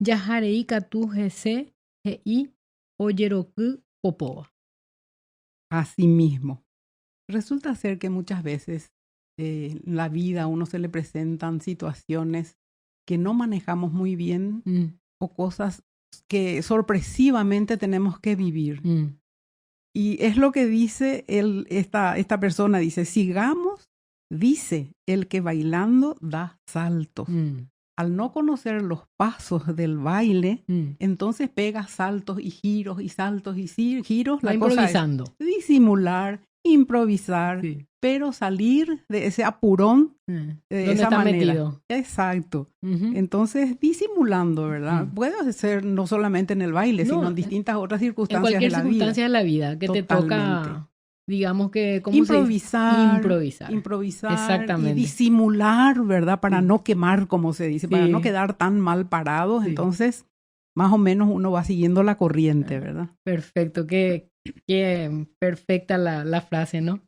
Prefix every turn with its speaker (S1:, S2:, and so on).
S1: Yaharei katu hese hei oyeroku popoa.
S2: Así mismo. Resulta ser que muchas veces en la vida a uno se le presentan situaciones que no manejamos muy bien o cosas que sorpresivamente tenemos que vivir. Y es lo que dice esta persona, dice, sigamos, dice el que bailando da saltos. Al no conocer los pasos del baile, entonces pega saltos y giros y saltos y giros.
S1: Va
S2: La cosa
S1: improvisando.
S2: es disimular, improvisar,
S1: Sí.
S2: pero salir de ese apurón de
S1: ¿Dónde
S2: esa
S1: está
S2: manera.
S1: metido?
S2: Exacto. Entonces, disimulando, ¿verdad? Puede ser no solamente en el baile,
S1: No,
S2: sino en distintas otras
S1: en
S2: circunstancias
S1: cualquier
S2: de la vida.
S1: circunstancia de la vida que te
S2: Totalmente.
S1: toca, digamos que, ¿cómo se dice?
S2: Improvisar. Y
S1: Exactamente.
S2: disimular, ¿verdad? Para
S1: Sí.
S2: no quemar, como se dice, para no quedar tan mal parados.
S1: Sí.
S2: Entonces, más o menos uno va siguiendo la corriente, ¿verdad?
S1: Perfecto, qué perfecta la frase, ¿no?